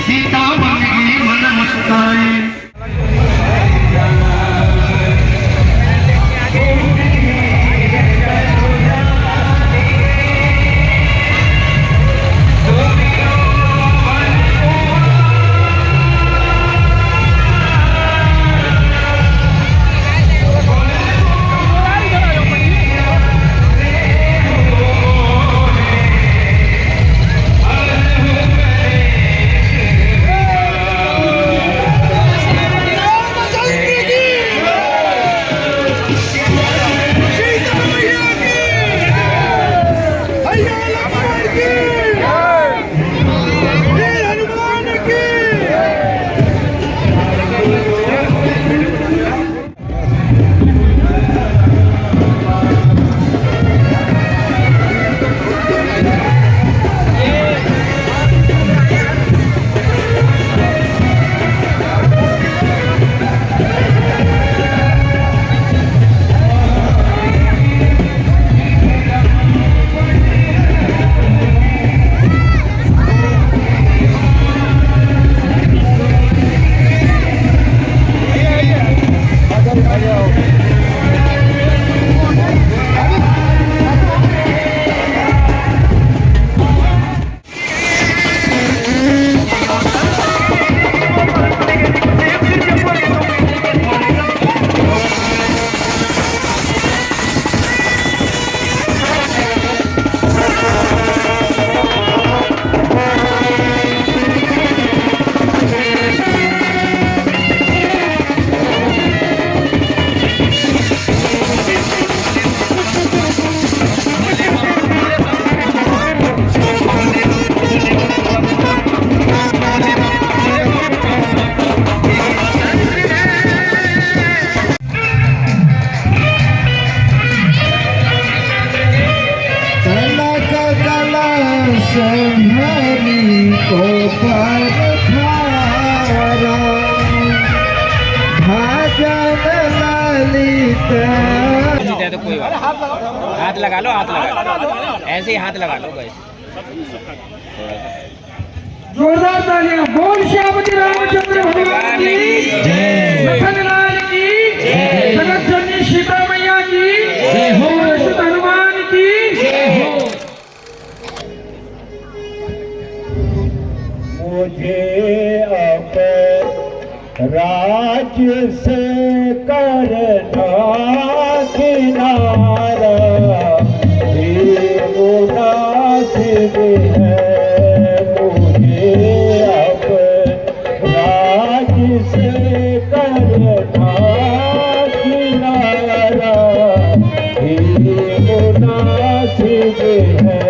सीता बन गई मन मुस्काए। तो कोई बात, हाथ लगा लो, हाथ लगा लो, ऐसे ही हाथ लगा लो बस। जोरदार तालियां। बोल श्यामती रामचंद्र भगवान की जय, लखनलाल की जय, जगत जननी सीता मैया की जय हो, अच्युत हनुमान की जय हो। मुझे अपराध से करना किनारा मुनासिब है। मुझे अपराध से करना किनारा मुनासिब है।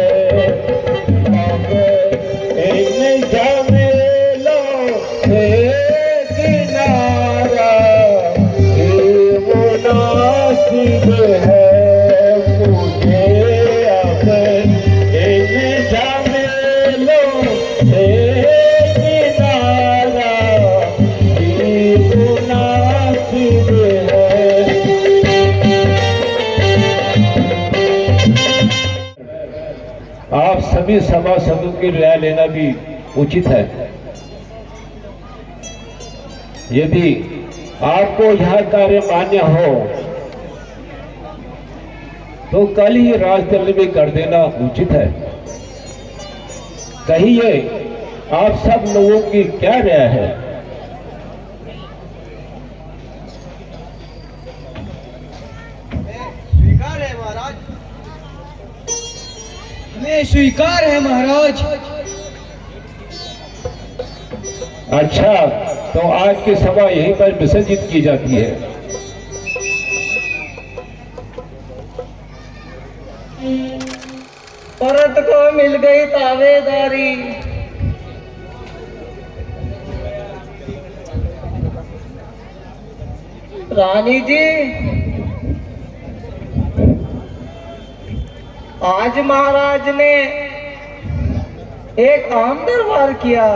आप सभी सभासदों की राय लेना भी उचित है। यदि आपको यह कार्य मान्य हो तो कल ही राजतल में कर देना उचित है। कहिए आप सब लोगों की क्या राय है? स्वीकार है महाराज। हमें स्वीकार है महाराज। अच्छा, तो आज की सभा यहीं पर विसर्जित की जाती है। परत को मिल गई तावेदारी। रानी जी, आज महाराज ने एक आम दरबार किया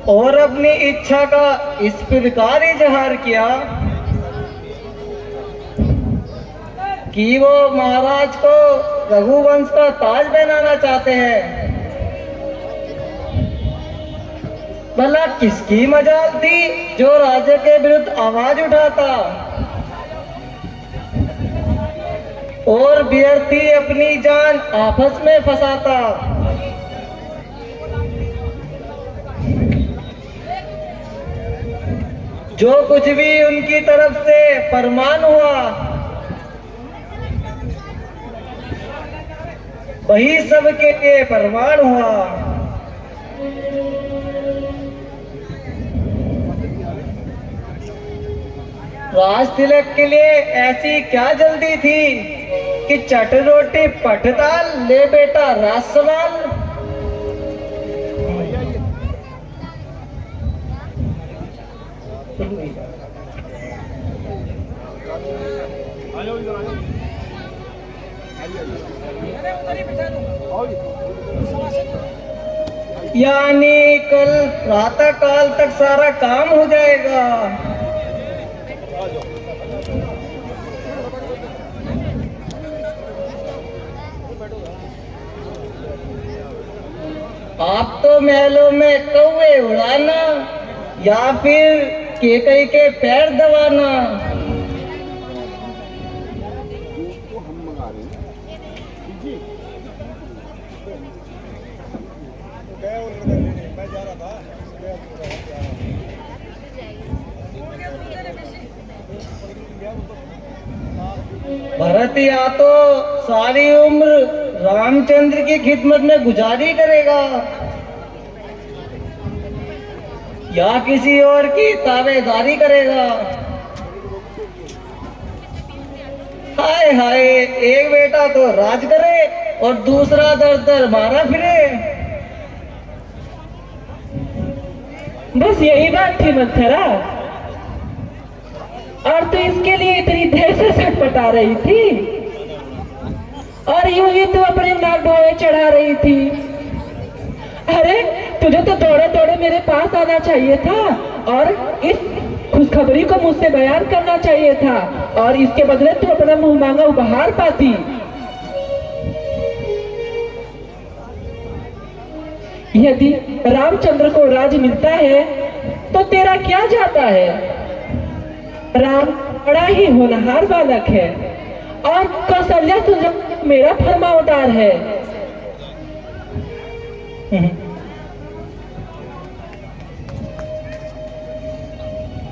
और अपनी इच्छा का इस प्रकार इजहार किया कि वो महाराज को रघुवंश का ताज पहनाना चाहते हैं। भला किसकी मजाल थी जो राजा के विरुद्ध आवाज उठाता और व्यर्थी अपनी जान आपस में फंसाता। जो कुछ भी उनकी तरफ से फरमान हुआ वही सबके फरमान हुआ। राज तिलक के लिए ऐसी क्या जल्दी थी कि चट रोटी पट दाल ले बेटा राज सवाल। यानी कल प्रातः काल तक सारा काम हो जाएगा। आप तो महलों में कौवे उड़ाना या फिर केकई के पैर दबाना। भरत या तो सारी उम्र रामचंद्र की खिदमत में गुजारी करेगा या किसी और की ताबेदारी करेगा। हाय हाय, एक बेटा तो राज करे और दूसरा दर दर मारा फिरे। बस यही बात थी मंथरा, और तो इसके लिए इतनी देर से छटपटा रही थी और यूं ही तो अपने नाक ढोए चढ़ा रही थी। अरे तुझे तो दौड़े दौड़े मेरे पास आना चाहिए था और इस खुशखबरी को मुझसे बयान करना चाहिए था और इसके बदले तू अपना मुंह मांगा उपहार पाती। यदि रामचंद्र को राज मिलता है तो तेरा क्या जाता है? राम बड़ा ही होनहार बालक है और कौशल्या सुजन मेरा फरमावदार है।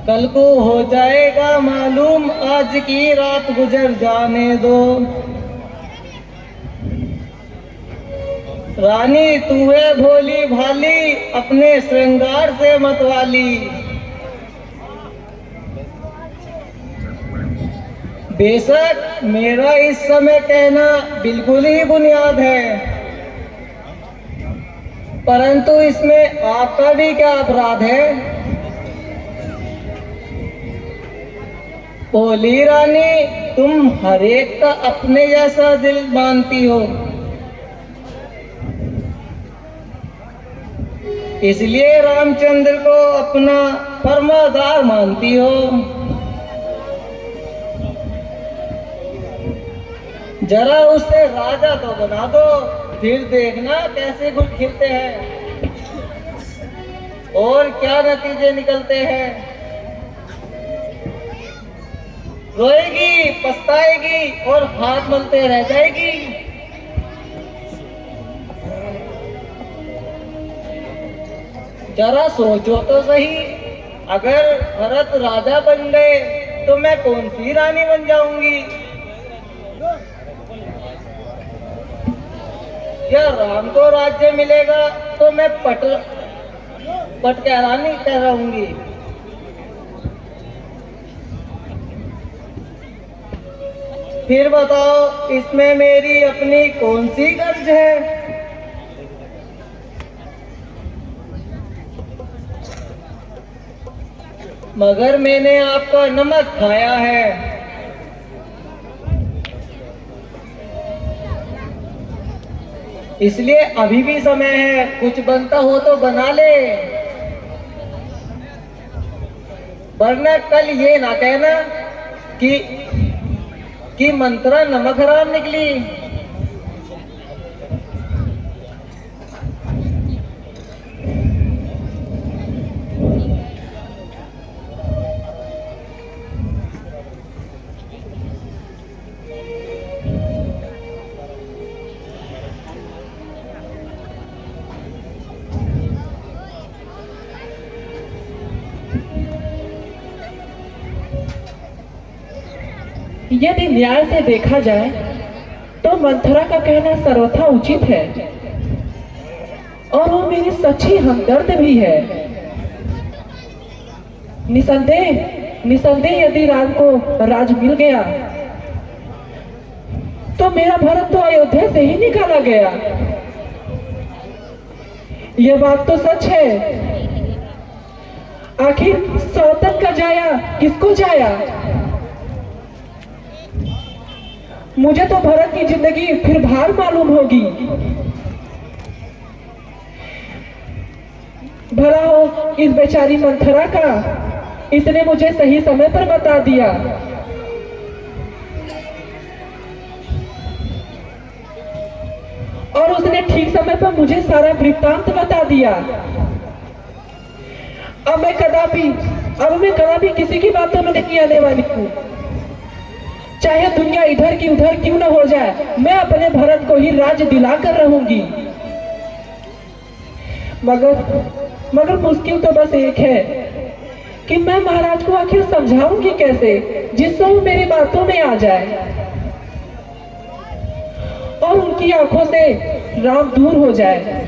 कल को हो जाएगा मालूम, आज की रात गुजर जाने दो। रानी तू है भोली भाली, अपने श्रृंगार से मतवाली। बेशक मेरा इस समय कहना बिल्कुल ही बुनियाद है, परंतु इसमें आपका भी क्या अपराध है? भोली रानी, तुम हर एक का अपने जैसा दिल मानती हो, इसलिए रामचंद्र को अपना फरमादार मानती हो। जरा उसे राजा तो बना दो, फिर देखना कैसे गुल खिलते हैं और क्या नतीजे निकलते हैं। रोएगी, पछताएगी और हाथ मलते रह जाएगी। जरा सोचो तो सही, अगर भरत राजा बन गए तो मैं कौन सी रानी बन जाऊंगी? या राम को राज्य मिलेगा तो मैं पट के रानी कहलाऊंगी। फिर बताओ, इसमें मेरी अपनी कौन सी गर्ज है? मगर मैंने आपका नमक खाया है। इसलिए अभी भी समय है, कुछ बनता हो तो बना ले, वरना कल ये ना कहना कि मंत्रा नमक हराम निकली। यदि न्याय से देखा जाए तो मंथरा का कहना सर्वथा उचित है और वो मेरी सच्ची हमदर्द भी है। निसंदेह यदि राम को राज मिल गया तो मेरा भरत तो अयोध्या से ही निकाला गया। यह बात तो सच है। आखिर सौतन का जाया किसको जाया? मुझे तो भरत की जिंदगी फिर भार मालूम होगी। भला हो इस बेचारी मंथरा का, इसने मुझे सही समय पर बता दिया। और उसने ठीक समय पर मुझे सारा वृत्तांत बता दिया। अब मैं कदापि किसी की बातों में नहीं आने वाली हूँ। चाहे दुनिया इधर की उधर क्यों न हो जाए, मैं अपने भरत को ही राज्य दिलाकर रहूंगी। मगर मुश्किल तो बस एक है कि मैं महाराज को आखिर समझाऊंगी कैसे जिससे वो मेरी बातों में आ जाए और उनकी आंखों से राम दूर हो जाए।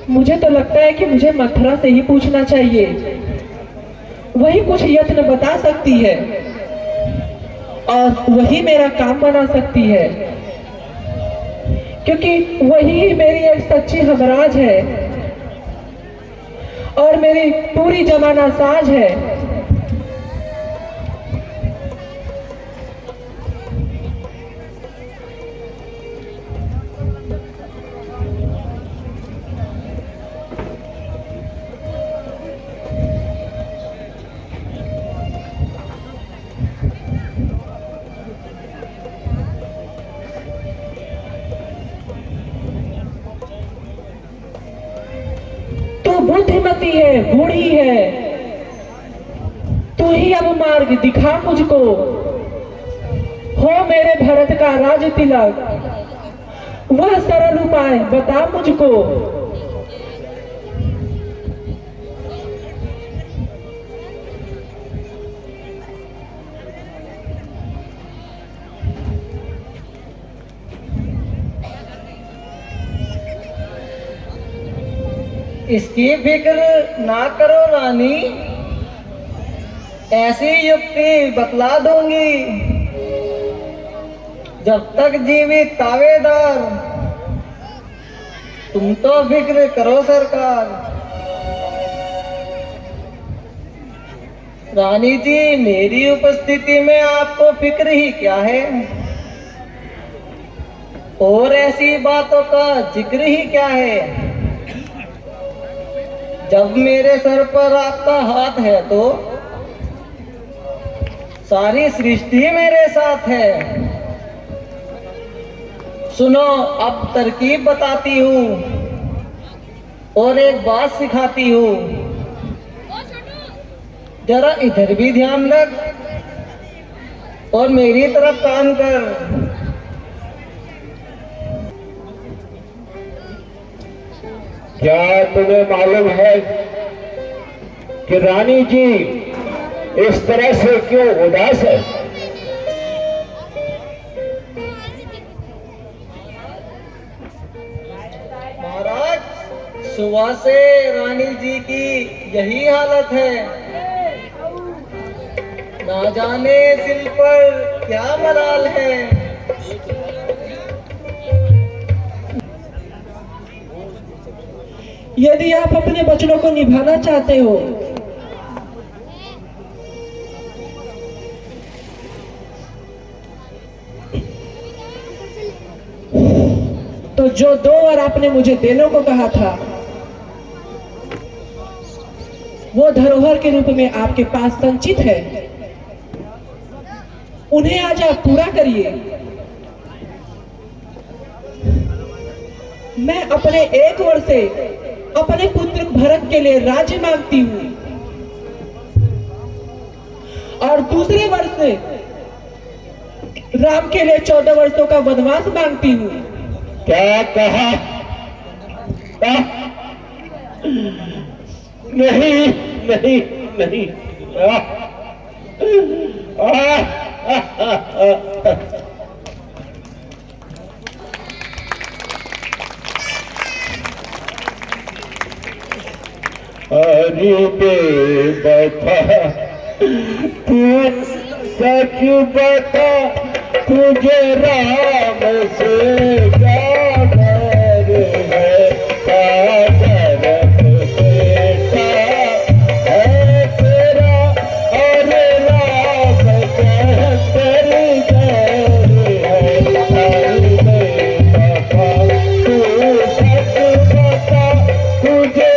मुझे तो लगता है कि मुझे मंथरा से ही पूछना चाहिए। वही कुछ यत्न बता सकती है और वही मेरा काम बना सकती है, क्योंकि वही मेरी एक सच्ची हमराज है और मेरी पूरी जमाना साज है। बुद्धिमती है, बूढ़ी है, तू ही अब मार्ग दिखा मुझको। हो मेरे भरत का राज तिलक, वह सरल उपाय बता मुझको। इसकी फिक्र ना करो रानी, ऐसी युक्ति बतला दूंगी। जब तक जीवित तावेदार, तुम तो फिक्र करो सरकार। रानी जी, मेरी उपस्थिति में आपको फिक्र ही क्या है, और ऐसी बातों का जिक्र ही क्या है। जब मेरे सर पर आपका हाथ है तो सारी सृष्टि मेरे साथ है। सुनो, अब तरकीब बताती हूँ और एक बात सिखाती हूँ, जरा इधर भी ध्यान रख और मेरी तरफ कान कर। क्या तुम्हें मालूम है कि रानी जी इस तरह से क्यों उदास है? महाराज, सुबह से रानी जी की यही हालत है। ना जाने दिल पर क्या मलाल है। यदि आप अपने वचनों को निभाना चाहते हो तो जो 2 वर आपने मुझे देने को कहा था वो धरोहर के रूप में आपके पास संचित है, उन्हें आज आप पूरा करिए। मैं अपने 1 वर से अपने पुत्र भरत के लिए राज्य मांगती हूँ और दूसरे वर्ष से राम के लिए 14 वर्षों का वनवास मांगती हूँ। क्या कहा? नहीं नहीं नहीं। अरे बेवफा, तू सच बता, तुझे राम से क्या डर है? क्या डर बेटा है तेरा, अरे राम का डर है। अरे बेवफा, तू सच बता, तुझे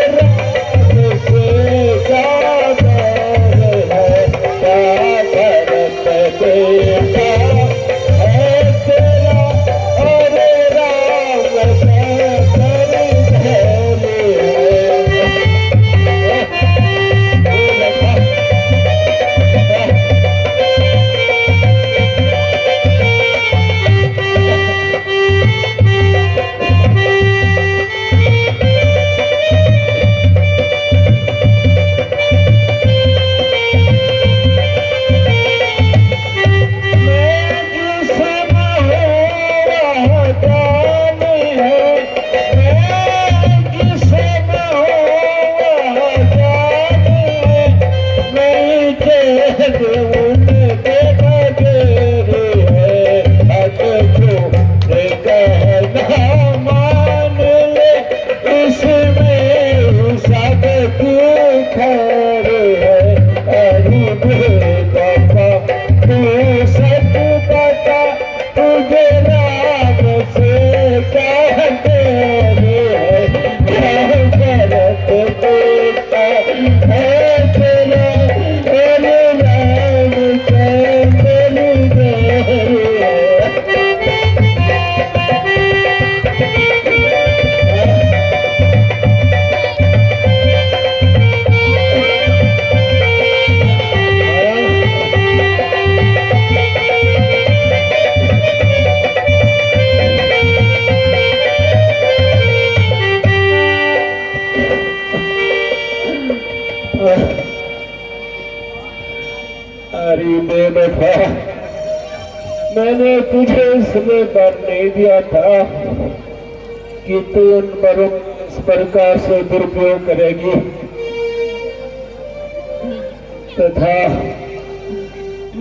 अरे बेवफा, मैंने तुझे इसलिए बर नहीं दिया था कि तू उन बरों इस प्रकार से दुरुपयोग करेगी तथा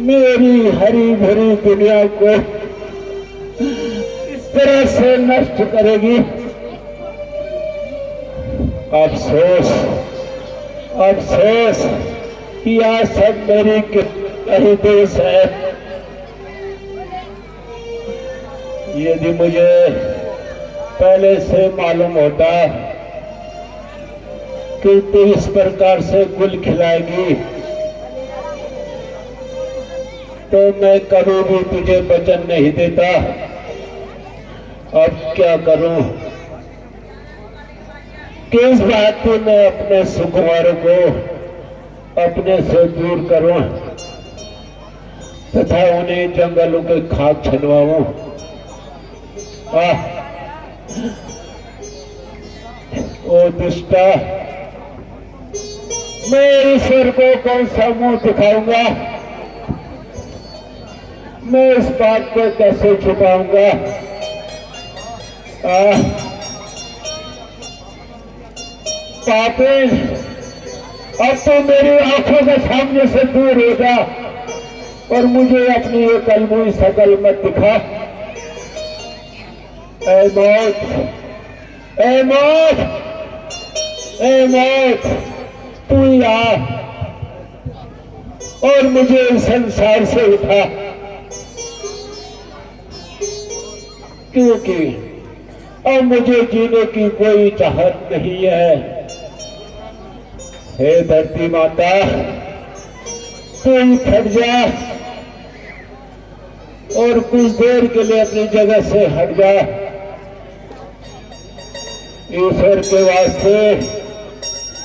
मेरी हरी भरी दुनिया को इस तरह से नष्ट करेगी। अफसोस अफसोस कि यह सब मेरी कहीं दोष है। यदि मुझे पहले से मालूम होता कि तू इस प्रकार से गुल खिलाएगी तो मैं कभी भी तुझे वचन नहीं देता। अब क्या करूं? किस बात में मैं अपने सुकुमार को अपने से दूर करूं तथा उन्हें जंगलों के खाक छनवाऊं? ओ दुष्टा, मैं ईश्वर को कौन सा मुंह दिखाऊंगा? मैं इस बात को कैसे छुपाऊंगा? पापी, अब तो मेरी आंखों के सामने से दूर हो जा और मुझे अपनी ये कलमुई शकल मत दिखा। ऐ मौत, ऐ मौत, ऐ मौत, तू ही आ और मुझे इस संसार से उठा, क्योंकि अब मुझे जीने की कोई चाहत नहीं है। हे धरती माता, तू ही फट जा और कुछ देर के लिए अपनी जगह से हट जा। ईश्वर के वास्ते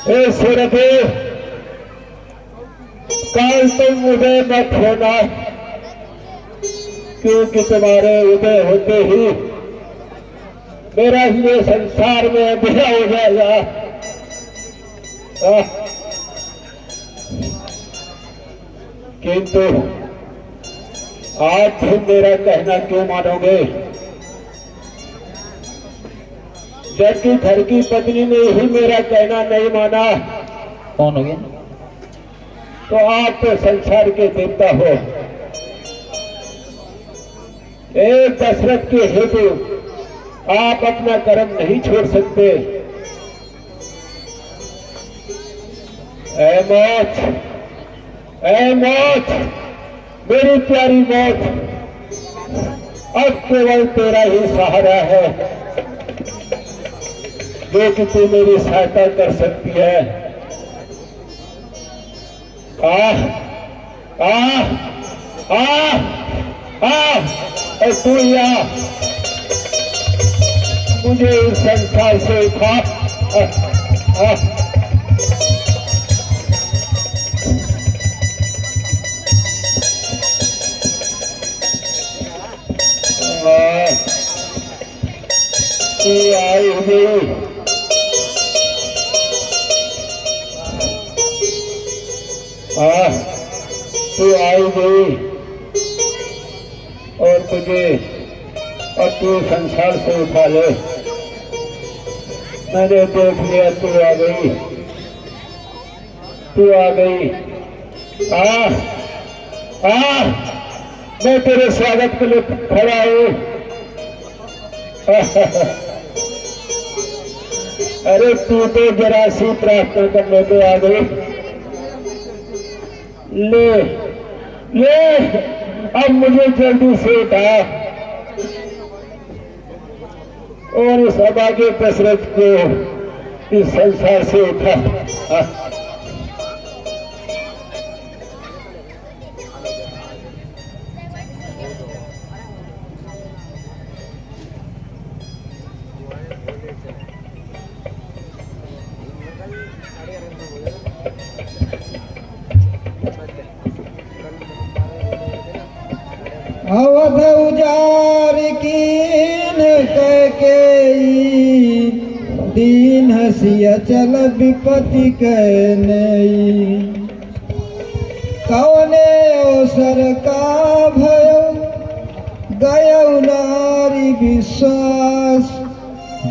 हे सूर्यदेव, काल तुम उदय मत होना, क्योंकि तुम्हारे उदय होते ही मेरा ये संसार में अंधेरा हो जाएगा। किंतु आज तुम मेरा कहना क्यों मानोगे? जबकि घर की पत्नी ने ही मेरा कहना नहीं माना। कौन हो गया? तो आप तो संसार के देवता हो। एक दशरथ के हेतु आप अपना कर्म नहीं छोड़ सकते। ऐ मौत, ऐ मौत, मेरी प्यारी मौत, अब केवल तेरा ही सहारा है जो कि तू मेरी सहायता कर सकती है। आह, आह, आह, आह, और तू या मुझे इस संसार से उठा। तू आई हुई, तू आई गई और तुझे और तू संसार से उठा ले। मैंने देख लिया, तू आ गई, तू आ गई। मैं तेरे स्वागत के लिए खड़ा हूं। अरे तू तो जरा सी प्रार्थना करने पे आ गई। ले ले, अब मुझे जल्दी से उठा और इस अभागे दशरथ को इस संसार से उठा। अवध उजार कीन के दीन हसिया चल विपत्ति कहने कौने अवसर का भय गय नारी विश्वास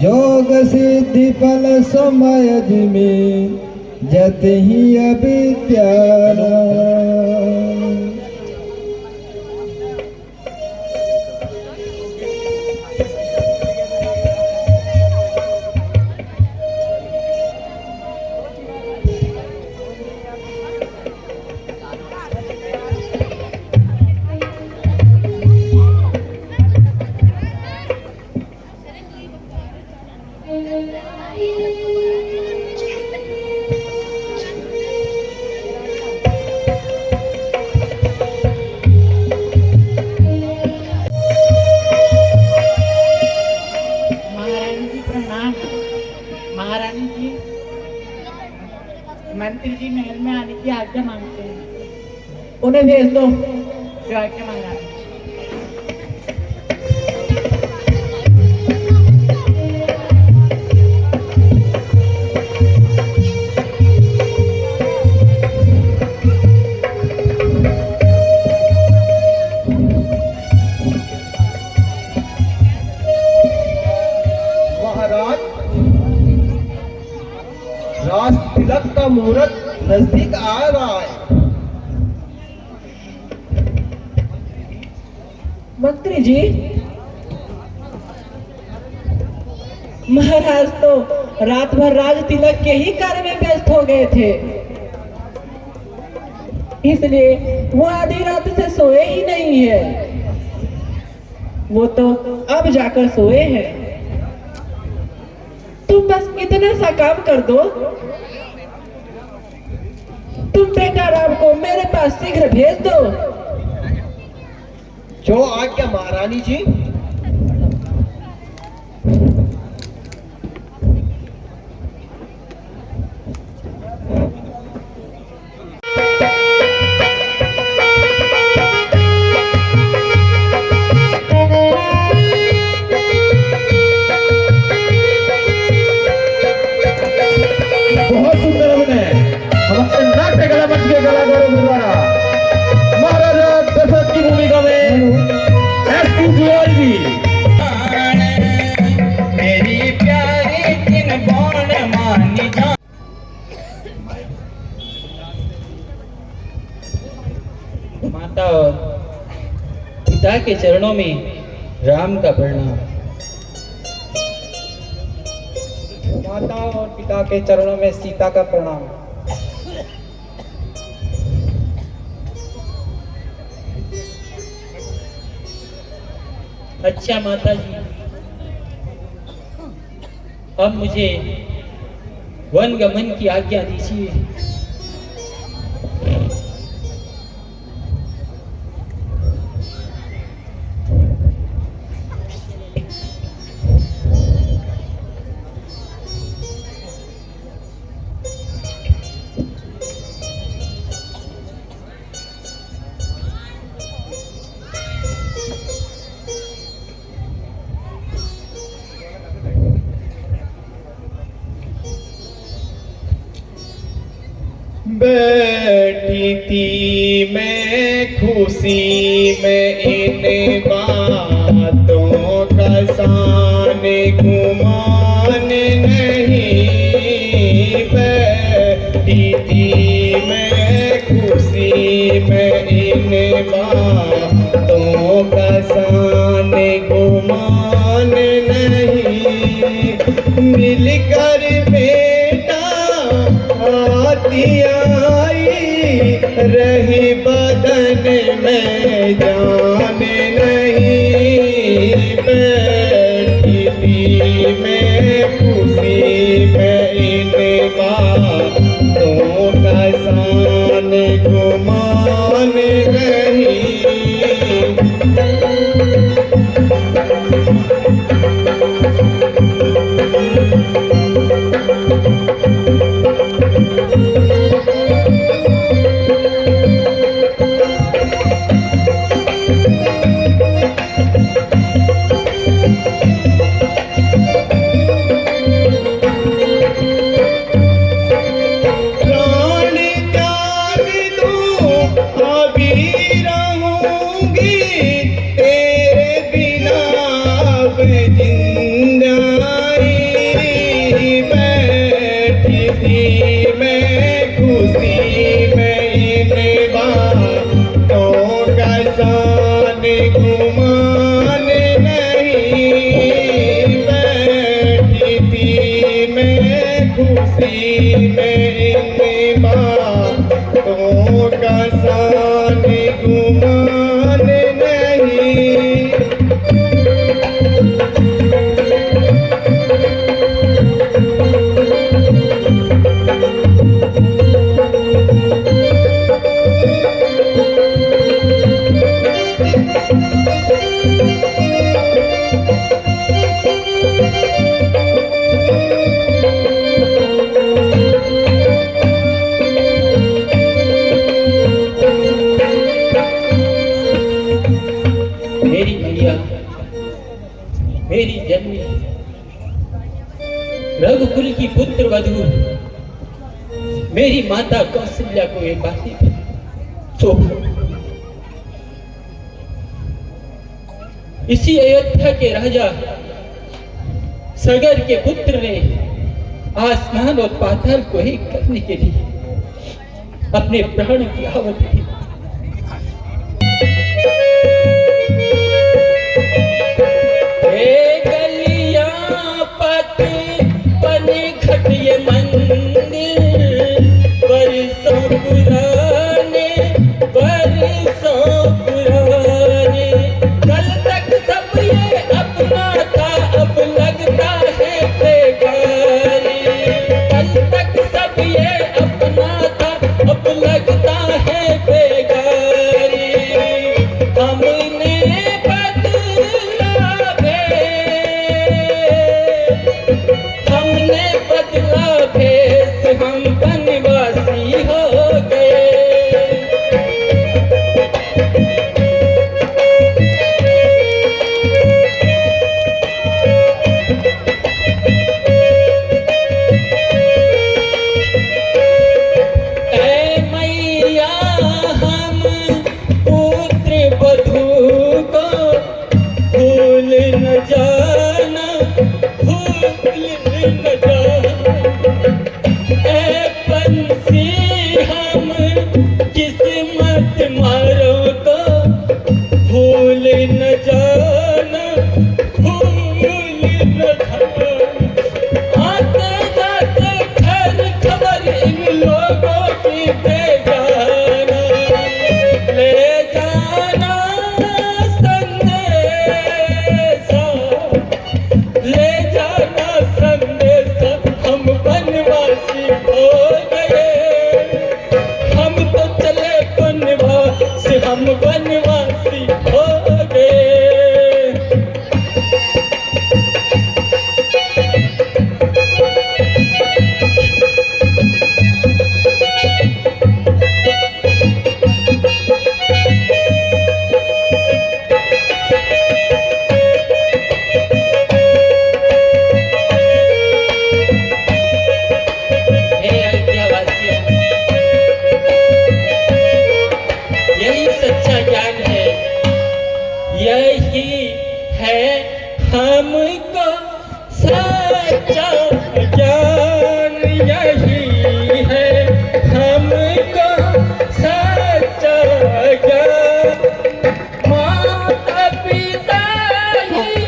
जोग सिद्धि फल समय में जत ही अविद्या। मंत्री जी महल में आने की आज्ञा मांगते हैं। उन्हें भेज दो जो आज्ञा मांगा है। महाराज, राज तिलक का मुहूर्त नजदीक आ रहा है। मंत्री जी, महाराज तो रात भर राज तिलक के ही कार्य में व्यस्त हो गए थे, इसलिए वो आधी रात से सोए ही नहीं है। वो तो अब जाकर सोए हैं। तुम बस इतना सा काम कर दो, तुम बेटा राम को मेरे पास शीघ्र भेज दो। जो आज्ञा महारानी जी। बहुत सुंदर अभिनय हमारे नाट्य कला मंच के कलाकारों के द्वारा महाराजा दशरथ की भूमिका में मेरी प्यारी तिन बौन मानी जा। माता और पिता के चरणों में राम का प्रणाम। माता और पिता के चरणों में सीता का प्रणाम। अच्छा माता जी, अब मुझे वन गमन की आज्ञा दीजिए। बैठी थी मैं खुशी में इन बातों का सान गुमान नहीं। बैठी थी मैं खुशी में इन बातों का सान गुमान नहीं। मिलकर बेटा आती आई रही बदन में जान नहीं। बैठी थी मैं खुशी में इन बातों का सान गुमान नहीं। गुमान नहीं। मेरी जन्मी रघुकुल की पुत्र वधू मेरी माता कौशल्या को एक बात तो इसी अयोध्या के राजा सगर के पुत्र ने आसमान और पाताल को एक करने के लिए अपने प्राण की आहुति दी।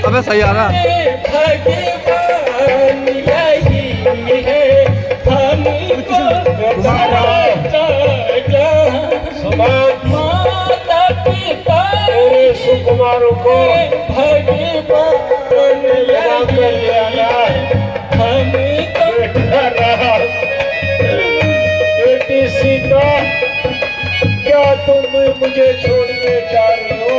अबे सही आ रहा सुकुमारों को बेटी सीता, क्या तुम मुझे छोड़ने जा रही हो?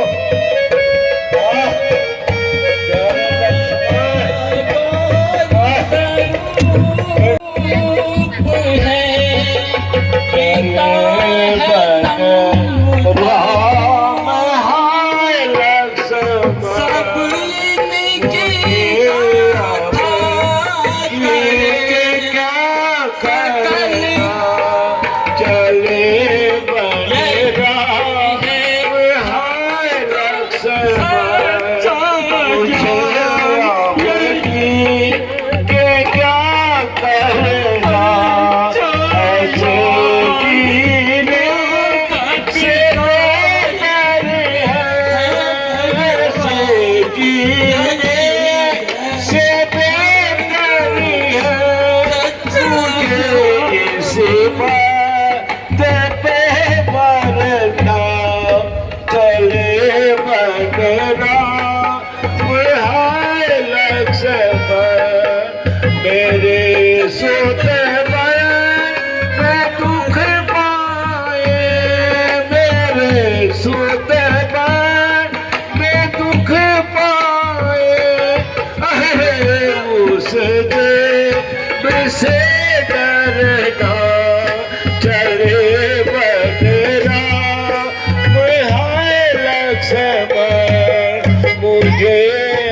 मुझे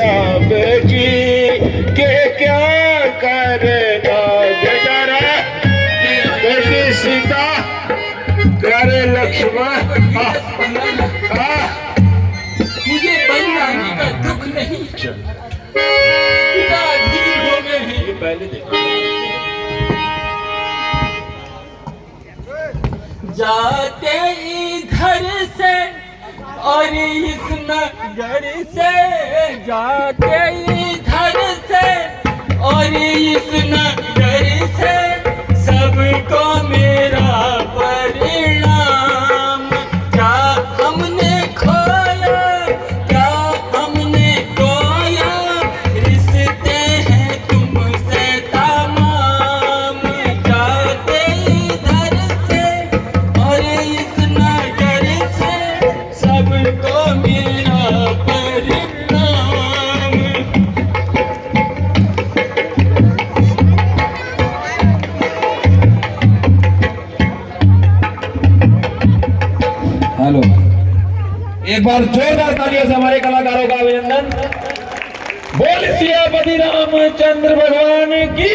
अब पहले देखो। जाते इधर से और इस नगर से, जाते इधर से और इस नगर से, सबको मेरा परिणाम। क्या हमने खोया, क्या हमने खोया, रिश्ते हैं तुमसे तमाम। जाते इधर से और इस नगर से, सबको मेरा परिणाम। हेलो, एक बार जोरदार तालियों से हमारे कलाकारों का अभिनंदन। बोल सियापति रामचंद्र भगवान की